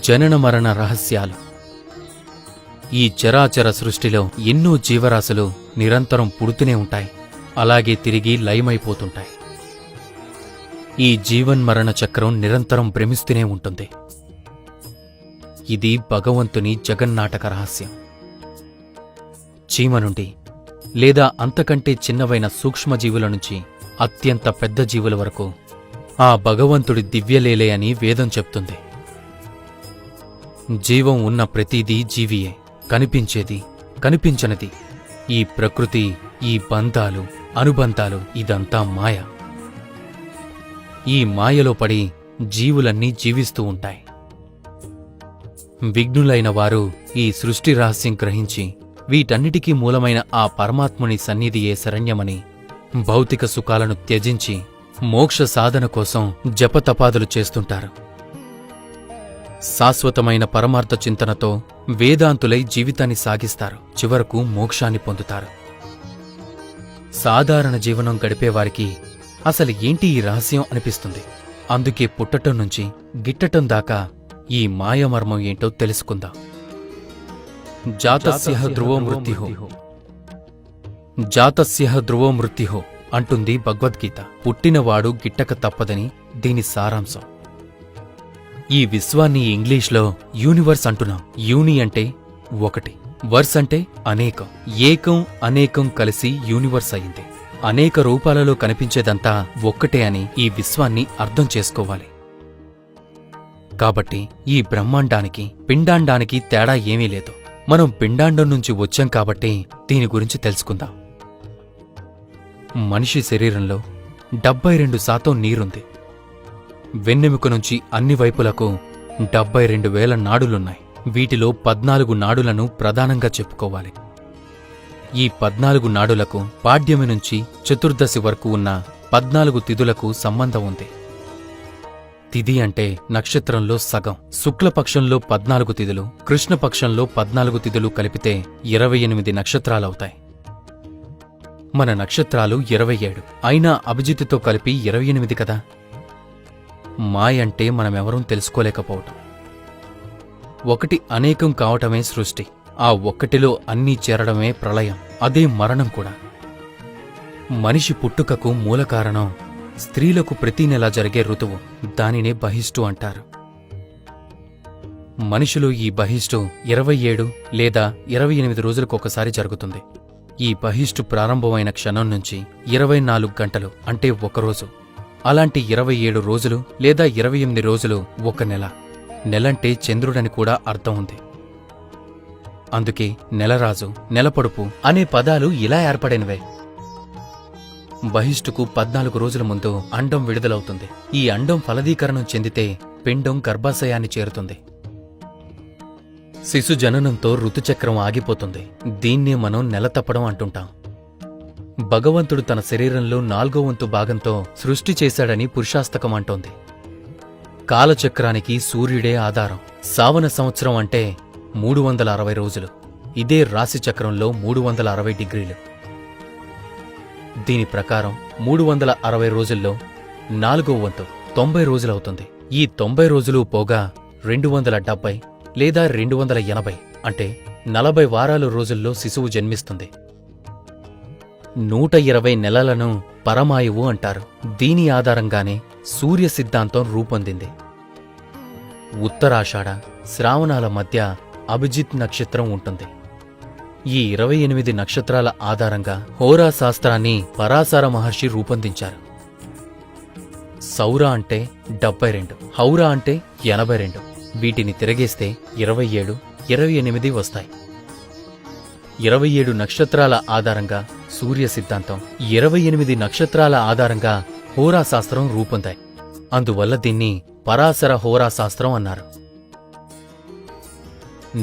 జనన మరణ రహస్యాలు. ఈ చరాచర సృష్టిలో ఎన్నో జీవరాశులు నిరంతరం పుడుతూనే ఉంటాయి, అలాగే తిరిగి లయమైపోతుంటాయి. ఈ జీవన్మరణ చక్రం నిరంతరం భ్రమిస్తూనే ఉంటుంది. ఇది భగవంతుని జగన్నాటక రహస్యం. చీమ నుండి లేదా అంతకంటే చిన్నవైన సూక్ష్మజీవుల నుంచి అత్యంత పెద్ద జీవుల వరకు ఆ భగవంతుడి దివ్యలీలే అని వేదం చెప్తుంది. జీవం ఉన్న ప్రతిదీ జీవియే, కనిపించేది కనిపించనిది, ఈ ప్రకృతి, ఈ బంధాలు అనుబంధాలు ఇదంతా మాయ. ఈ మాయలో పడి జీవులన్నీ జీవిస్తూ ఉంటాయి. విఘ్నులైన వారు ఈ సృష్టి రహస్యం గ్రహించి వీటన్నిటికీ మూలమైన ఆ పరమాత్ముని సన్నిధియే శరణ్యమని భౌతిక సుఖాలను త్యజించి మోక్ష సాధన కోసం జపతపాదులు చేస్తుంటారు. శాశ్వతమైన పరమార్థ చింతనతో వేదాంతులై జీవితాన్ని సాగిస్తారు, చివరకు మోక్షాన్ని పొందుతారు. సాధారణ జీవనం గడిపేవారికి అసలు ఏంటి ఈ రహస్యం అనిపిస్తుంది. అందుకే పుట్టటం నుంచి గిట్టటం దాకా ఈ మాయమర్మం ఏంటో తెలుసుకుందాం. జాతస్యః ధ్రువో మృత్యుః, జాతస్యః ధ్రువో మృత్యుః అంటుంది భగవద్గీత. పుట్టినవాడు గిట్టక తప్పదని దీని సారాంశం. ఈ విశ్వాన్ని ఇంగ్లీష్లో యూనివర్స్ అంటున్నాం. యూని అంటే ఒకటి, వర్స్ అంటే అనేకం. ఏకం అనేకం కలిసి యూనివర్స్ అయింది. అనేక రూపాలలో కనిపించేదంతా ఒక్కటే అని ఈ విశ్వాన్ని అర్థం చేసుకోవాలి. కాబట్టి ఈ బ్రహ్మాండానికి పిండాండానికి తేడా ఏమీ లేదు. మనం పిండాండం నుంచి వచ్చాం కాబట్టి దీని గురించి తెలుసుకుందాం. మనిషి శరీరంలో 72% నీరుంది. వెన్నెముక నుంచి అన్ని వైపులకు 72,000 నాడులున్నాయి. వీటిలో 14 నాడులను ప్రధానంగా చెప్పుకోవాలి. ఈ 14 నాడులకు పాడ్యమి నుంచి చతుర్దశి వరకు ఉన్న 14 తిథులకు సంబంధం ఉంది. తిథి అంటే నక్షత్రంలో సగం. శుక్లపక్షంలో 14 తిథులు, కృష్ణపక్షంలో 14 తిథులు కలిపితే 28 నక్షత్రాలవుతాయి. మన నక్షత్రాలు 27, అయినా అభిజిత్తుతో కలిపి 28 కదా. మాయంటే మనమెవరూ తెలుసుకోలేకపోవటం. ఒకటి అనేకం కావటమే సృష్టి. ఆ ఒక్కటిలో అన్నీ చేరడమే ప్రళయం. అదే మరణం కూడా. మనిషి పుట్టుకకు మూల కారణం స్త్రీలకు ప్రతి నెల జరిగే ఋతువు. దానినే బహిష్టు అంటారు. మనిషిలో ఈ బహిష్టు 27 లేదా 28 రోజులకొకసారి జరుగుతుంది. ఈ బహిష్టు ప్రారంభమైన క్షణం నుంచి 24 గంటలు అంటే ఒకరోజు. అలాంటి 27 రోజులు లేదా 28 రోజులు ఒక నెల. నెలంటే చంద్రుడని కూడా అర్థం ఉంది. అందుకే నెలరాజు, నెలపొడుపు అనే పదాలు ఇలా ఏర్పడినవే. బహిష్టుకు 14 రోజుల ముందు అండం విడుదలవుతుంది. ఈ అండం ఫలదీకరణం చెందితే పిండం గర్భాశయాన్ని చేరుతుంది. శిశు జననంతో ఋతుచక్రం ఆగిపోతుంది. దీన్నే మనం నెల తప్పడం అంటుంటాం. భగవంతుడు తన శరీరంలో 4వ వంతు భాగంతో సృష్టి చేశాడని పురుషాస్తకం అంటోంది. కాలచక్రానికి సూర్యుడే ఆధారం. సావన సంవత్సరం అంటే 360 రోజులు. ఇదే రాశిచక్రంలో 360 డిగ్రీలు. దీని ప్రకారం 360 రోజుల్లో 4వ వంతు 90 రోజులవుతుంది. ఈ 90 రోజులు పోగా 270 లేదా 280 అంటే 40 వారాలు రోజుల్లో శిశువు జన్మిస్తుంది. 120 నెలలను పరమాయువు అంటారు. దీని ఆధారంగానే సూర్య సిద్ధాంతం రూపొందింది. ఉత్తరాషాఢ, శ్రావణాల మధ్య అభిజిత్ నక్షత్రం ఉంటుంది. ఈ 28 నక్షత్రాల ఆధారంగా హోరా శాస్త్రాన్ని పరాశర మహర్షి రూపొందించారు. సౌర అంటే 72, హౌరా అంటే 82. వీటిని తిరగేస్తే 27, 28 వస్తాయి. 27 నక్షత్రాల ఆధారంగా సూర్య సిద్ధాంతం, 28 నక్షత్రాల ఆధారంగా హోరాశాస్త్రం రూపొందాయి. అందువల్ల దీన్ని పరాశర హోరాశాస్త్రం అన్నారు.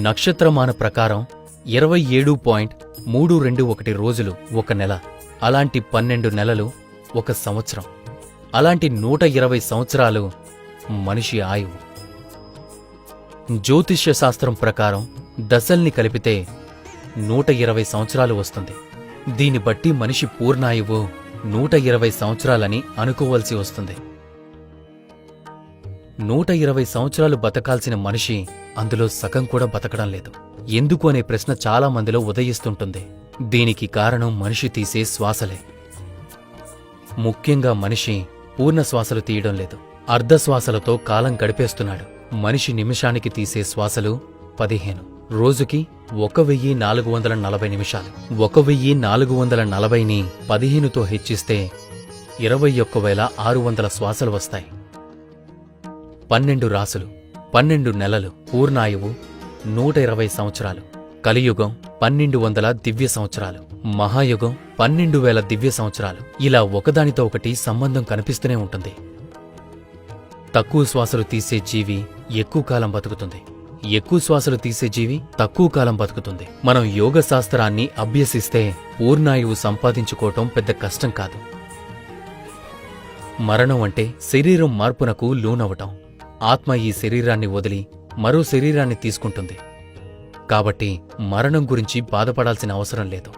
నక్షత్రమాన ప్రకారం 27.321 రోజులు ఒక నెల. అలాంటి 12 నెలలు ఒక సంవత్సరం. అలాంటి 120 సంవత్సరాలు మనిషి ఆయువు. జ్యోతిష్య శాస్త్రం ప్రకారం దశల్ని కలిపితే 120 సంవత్సరాలు వస్తుంది. దీన్ని బట్టి మనిషి పూర్ణాయువు 120 సంవత్సరాలని అనుకోవలసి వస్తుంది. 120 సంవత్సరాలు బతకాల్సిన మనిషి అందులో సగం కూడా బతకడం లేదు. ఎందుకు అనే ప్రశ్న చాలా మందిలో ఉదయిస్తుంటుంది. దీనికి కారణం మనిషి తీసే శ్వాసలే. ముఖ్యంగా మనిషి పూర్ణ శ్వాసలు తీయడం లేదు, అర్ధశ్వాసలతో కాలం గడిపేస్తున్నాడు. మనిషి నిమిషానికి తీసే శ్వాసలు 15, రోజుకి 1440 నిమిషాలు. 1440ని 15తో హెచ్చిస్తే 21,600 శ్వాసలు వస్తాయి. 12 రాసులు, 12 నెలలు, పూర్ణాయువు 120 సంవత్సరాలు, కలియుగం 1200 దివ్య సంవత్సరాలు, మహాయుగం 12,000 దివ్య సంవత్సరాలు. ఇలా ఒకదానితో ఒకటి సంబంధం కనిపిస్తూనే ఉంటుంది. తక్కువ శ్వాసలు తీసే జీవి ఎక్కువ కాలం బతుకుతుంది, ఎక్కువ శ్వాసలు తీసే జీవి తక్కువ కాలం బతుకుతుంది. మనం యోగ శాస్త్రాన్ని అభ్యసిస్తే పూర్ణాయువు సంపాదించుకోవటం పెద్ద కష్టం కాదు. మరణం అంటే శరీరం మార్పునకు లోనవటం. ఆత్మ ఈ శరీరాన్ని వదిలి మరో శరీరాన్ని తీసుకుంటుంది. కాబట్టి మరణం గురించి బాధపడాల్సిన అవసరం లేదు.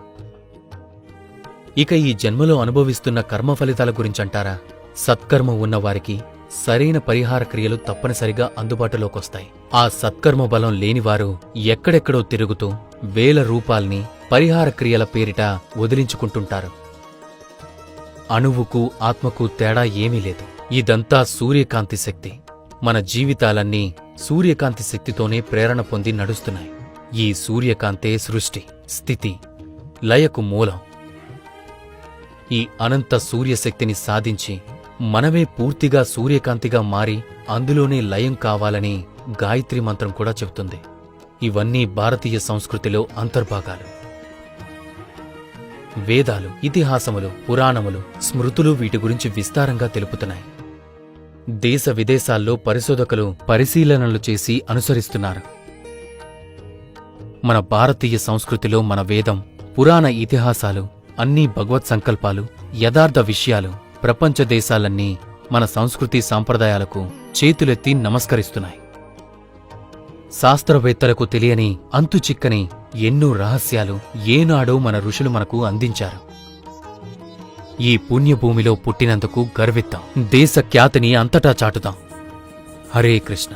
ఇక ఈ జన్మలో అనుభవిస్తున్న కర్మ ఫలితాల గురించంటారా? సత్కర్మ ఉన్నవారికి సరైన పరిహార క్రియలు తప్పనిసరిగా అందుబాటులోకొస్తాయి. ఆ సత్కర్మ బలం లేనివారు ఎక్కడెక్కడో తిరుగుతూ వేల రూపాల్ని పరిహార క్రియల పేరిట వదిలించుకుంటుంటారు. అణువుకు ఆత్మకు తేడా ఏమీ లేదు. ఇదంతా సూర్యకాంతి శక్తి. మన జీవితాలన్నీ సూర్యకాంతి శక్తితోనే ప్రేరణ పొంది నడుస్తున్నాయి. ఈ సూర్యకాంతే సృష్టి, స్థితి, లయకు మూలం. ఈ అనంత సూర్యశక్తిని సాధించి మనమే పూర్తిగా సూర్యకాంతిగా మారి అందులోనే లయం కావాలని గాయత్రి మంత్రం కూడా చెబుతుంది. ఇవన్నీ భారతీయ సంస్కృతిలో అంతర్భాగాలు. వేదాలు, ఇతిహాసములు, పురాణములు, స్మృతులు వీటి గురించి విస్తారంగా తెలుపుతున్నాయి. దేశ విదేశాల్లో పరిశోధకులు పరిశీలనలు చేసి అనుసరిస్తున్నారు. మన భారతీయ సంస్కృతిలో మన వేదం, పురాణ ఇతిహాసాలు అన్నీ భగవత్ సంకల్పాలు, యథార్థ విషయాలు. ప్రపంచ దేశాలన్నీ మన సంస్కృతి సాంప్రదాయాలకు చేతులెత్తి నమస్కరిస్తున్నాయి. శాస్త్రవేత్తలకు తెలియని అంతుచిక్కని ఎన్నో రహస్యాలు ఏనాడో మన ఋషులు మనకు అందించారు. ఈ పుణ్యభూమిలో పుట్టినందుకు గర్విద్దాం. దేశ ఖ్యాతిని అంతటా చాటుదాం. హరే కృష్ణ.